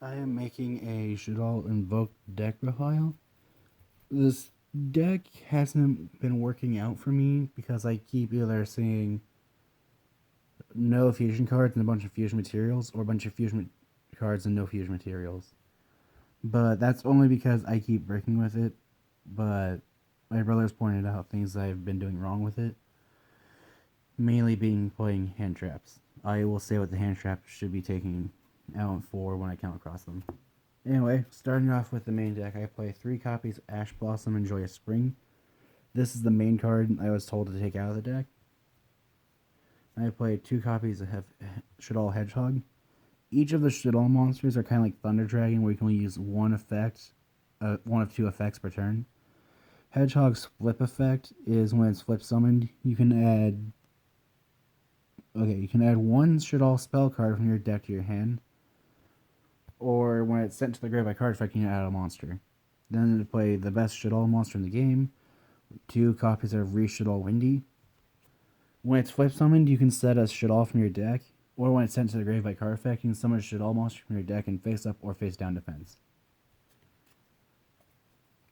I am making a shaddoll Invoke deck profile. This deck hasn't been working out for me because I keep either seeing no fusion cards and a bunch of fusion materials, or a bunch of fusion cards and no fusion materials. But that's only because I keep breaking with it. But my brother's pointed out things I've been doing wrong with it, mainly being playing hand traps. I will say what the hand traps should be taking out for when I come across them. Anyway, starting off with the main deck, I play 3 copies of Ash Blossom and Joyous Spring. This is the main card I was told to take out of the deck. I play 2 copies of Shaddoll Hedgehog. Each of the Shaddoll monsters are kind of like Thunder Dragon, where you can only use one effect, one of 2 effects per turn. Hedgehog's flip effect is when it's flip summoned, you can add one Shaddoll spell card from your deck to your hand, or when it's sent to the grave by card effect, you can add a monster. Then to play the best Shaddoll monster in the game, 2 copies of Shaddoll Windy. When it's flip summoned, you can set a Shaddoll from your deck, or when it's sent to the grave by card effect, you can summon a Shaddoll monster from your deck in face up or face down defense.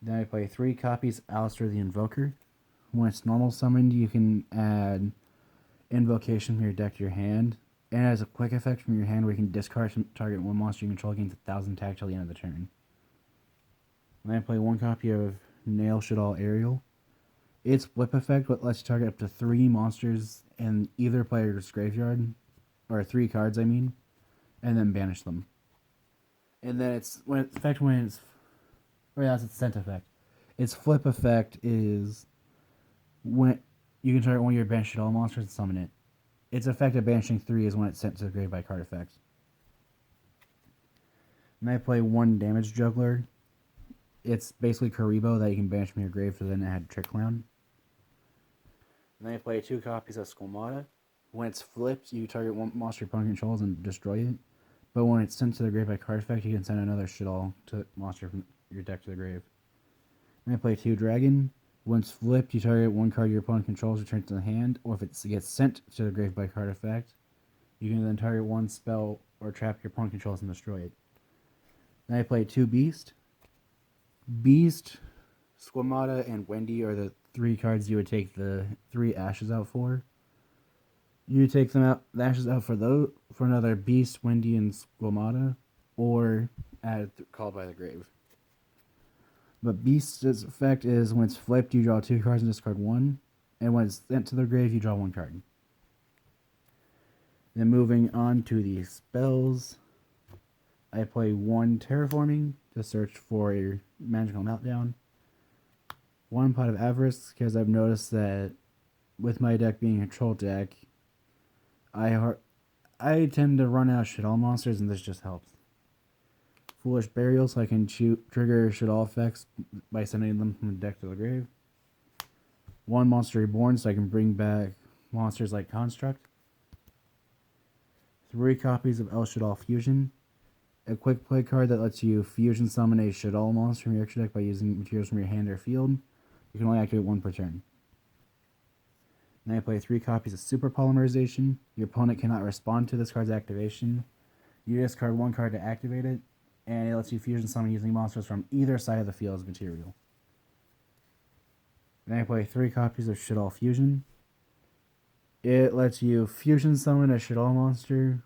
Then I play 3 copies Alistair the Invoker. When it's normal summoned, you can add Invocation from your deck to your hand, and it has a quick effect from your hand where you can discard target one monster you control gains 1,000 attack till the end of the turn. Then I play 1 copy of Nail Shaddoll Aerial. Its flip effect lets you target up to 3 monsters in either player's graveyard, or 3 cards, I mean, and then banish them. And then its that's its scent effect. Its flip effect is when you can target one of your banished Shaddoll monsters and summon it. Its effect of banishing 3 is when it's sent to the grave by card effect. And I play 1 Damage Juggler. It's basically Karibo that you can banish from your grave to then add Trick Clown. And then I play 2 copies of Squamata. When it's flipped, you target one monster your opponent controls and destroy it. But when it's sent to the grave by card effect, you can send another Shaddoll monster from your deck to the grave. And I play 2 Dragon. Once flipped, you target 1 card your opponent controls, return to the hand, or if it gets sent to the grave by card effect, you can then target 1 spell or trap your opponent controls and destroy it. Then I play 2 Beast. Beast, Squamata, and Wendy are the 3 cards you would take the 3 ashes out for. You take them out, the ashes out for another Beast, Wendy, and Squamata, or add Called by the Grave. But Beast's effect is when it's flipped, you draw 2 cards and discard 1, and when it's sent to the grave, you draw 1 card. Then moving on to the spells, I play 1 Terraforming to search for a Magical Meltdown, 1 Pot of Avarice, because I've noticed that with my deck being a control deck, I tend to run out of Shaddoll monsters, and this just helps. Foolish Burial, so I can trigger Shaddoll effects by sending them from the deck to the grave. 1 Monster Reborn, so I can bring back monsters like Construct. 3 copies of El Shaddoll Fusion. A quick play card that lets you fusion summon a Shaddoll monster from your extra deck by using materials from your hand or field. You can only activate 1 per turn. Then I play 3 copies of Super Polymerization. Your opponent cannot respond to this card's activation. You discard 1 card to activate it, and it lets you fusion summon using monsters from either side of the field as material. Then I play 3 copies of Shaddoll Fusion. It lets you fusion summon a Shaddoll monster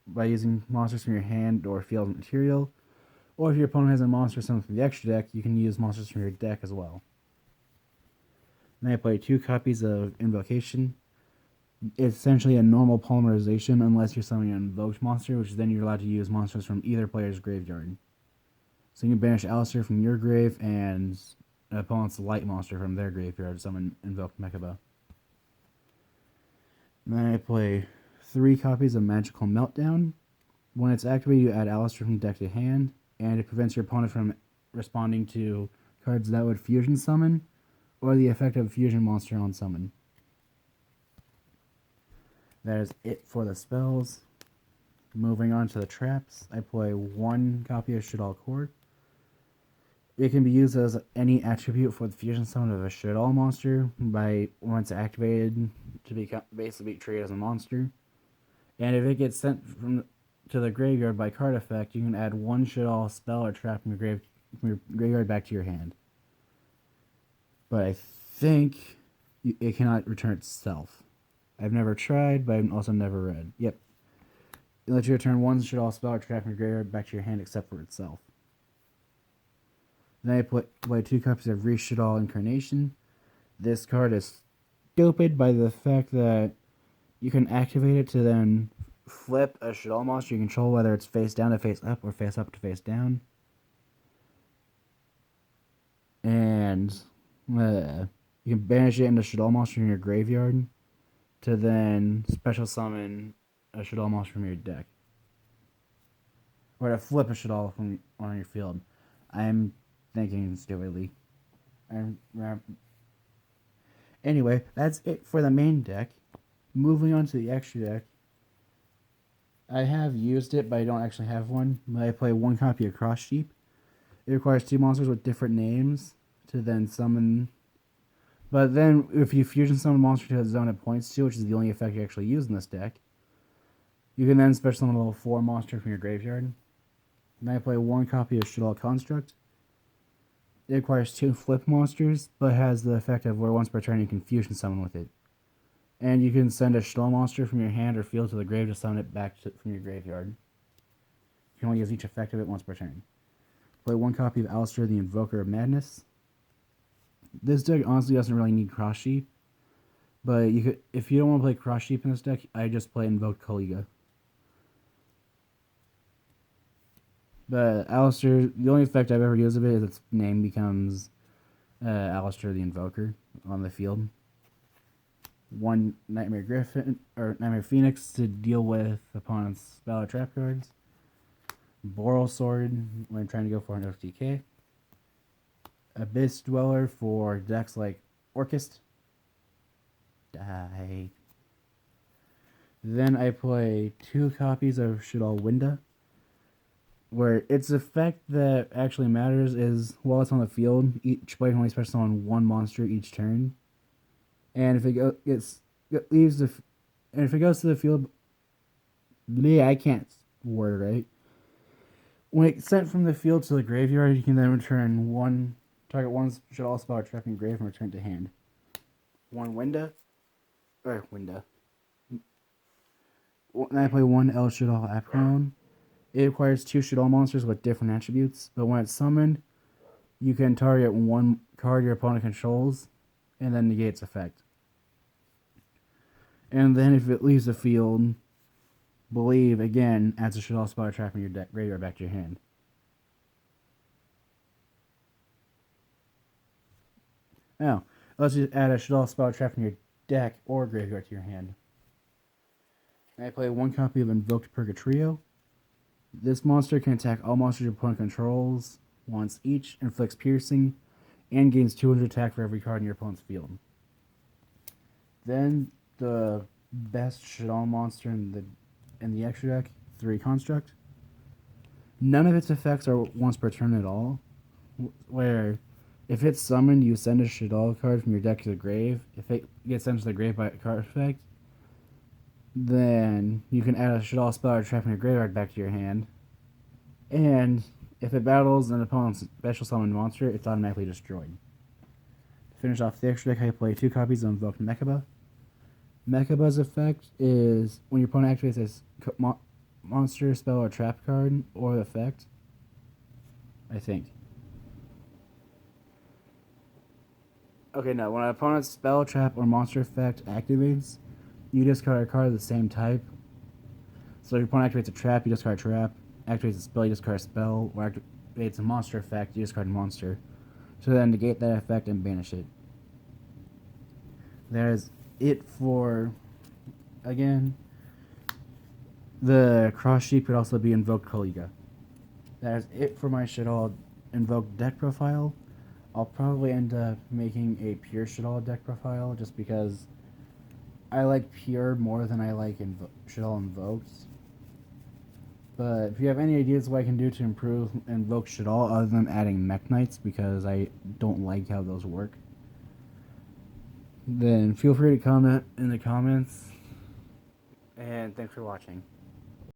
by using monsters from your hand or field material, or if your opponent has a monster summoned from the extra deck, you can use monsters from your deck as well. Then I play 2 copies of Invocation. It's essentially a normal polymerization unless you're summoning an invoked monster, which then you're allowed to use monsters from either player's graveyard. So you can banish Alistair from your grave and an opponent's light monster from their graveyard to summon invoked Mechaba. Then I play 3 copies of Magical Meltdown. When it's activated, you add Alistair from deck to hand, and it prevents your opponent from responding to cards that would fusion summon, or the effect of a fusion monster on summon. That is it for the spells. Moving on to the traps, I play 1 copy of Shaddoll Core. It can be used as any attribute for the fusion summon of a Shaddoll monster by once activated to basically be treated as a monster. And if it gets sent from to the graveyard by card effect, you can add one shaddoll spell or trap from your graveyard back to your hand. But I think it cannot return itself. I've never tried, but I've also never read. Yep. It lets you return one shaddoll spell or trap from your graveyard back to your hand except for itself. Then I play 2 copies of Shaddoll Incarnation. This card is stupid by the fact that you can activate it to then flip a shaddoll monster you control, whether it's face down to face up or face up to face down. And you can banish it into shaddoll monster in your graveyard to then special summon a shaddoll monster from your deck. Or to flip a shaddoll from on your field. I'm thinking stupidly. Anyway, that's it for the main deck. Moving on to the extra deck. I have used it, but I don't actually have one. I play 1 copy of Cross Sheep. It requires 2 monsters with different names to then summon. But then, if you fusion summon a monster to a zone it points to, which is the only effect you actually use in this deck, you can then special summon a level 4 monster from your graveyard. Then I play 1 copy of Shaddoll Construct. It requires 2 flip monsters, but has the effect of where once per turn you can fusion summon with it. And you can send a shaddoll monster from your hand or field to the grave to summon it back from your graveyard. You can only use each effect of it once per turn. Play 1 copy of Alistair the Invoker of Madness. This deck honestly doesn't really need Cross Sheep, but you could, if you don't want to play Cross Sheep in this deck, I just play Invoke Kaliga. But Alistair, the only effect I've ever used of it is its name becomes Alistair the Invoker on the field. 1 Nightmare Griffin or Nightmare Phoenix to deal with opponent's spell or trap cards. Boral Sword when I'm trying to go for an OTK. Abyss Dweller for decks like Orchist. Die. Then I play 2 copies of Shaddoll Winda, where its effect that actually matters is while it's on the field, each player can only special summon 1 monster each turn. And if it if it goes to the field, I can't word it right. When it's sent from the field to the graveyard, you can then return target 1 shaddoll spell or trap in your grave and return to hand. 1 Winda. Then I play 1 El Shaddoll Apron. It requires 2 shaddoll monsters with different attributes, but when it's summoned, you can target 1 card your opponent controls and then negate its effect. And then if it leaves the field, Believe, again, adds a shaddoll spell or trap in your deck graveyard back to your hand. Now, let's just add a shaddoll spell or trap in your deck or graveyard to your hand. I play 1 copy of Invoked Purgatrio. This monster can attack all monsters your opponent controls once each, inflicts piercing, and gains 200 attack for every card in your opponent's field. Then the best shaddoll monster in the extra deck, 3 Construct. None of its effects are once per turn at all, where if it's summoned, you send a shaddoll card from your deck to the grave. If it gets sent to the grave by a card effect, then you can add a shaddoll spell or trap in your graveyard back to your hand. And if it battles an opponent's special summoned monster, it's automatically destroyed. To finish off the extra deck, I play 2 copies of Invoked Mechaba. Mechaba's effect is when your opponent activates this monster, spell, or trap card, or effect, I think. Okay, no. When an opponent's spell, trap, or monster effect activates, you discard a card of the same type. So if your opponent activates a trap, you discard a trap. Activates a spell, you discard a spell. Or activates a monster effect, you discard a monster. So then negate that effect and banish it. That is it for, again, the Cross Sheep could also be Invoked Kaliga. That is it for my Shaddoll Invoked deck profile. I'll probably end up making a pure Shaddoll deck profile just because I like pure more than I like Shaddoll Invoked. But if you have any ideas what I can do to improve Invoke Shaddoll other than adding Mech Knights, because I don't like how those work, then feel free to comment in the comments. And thanks for watching.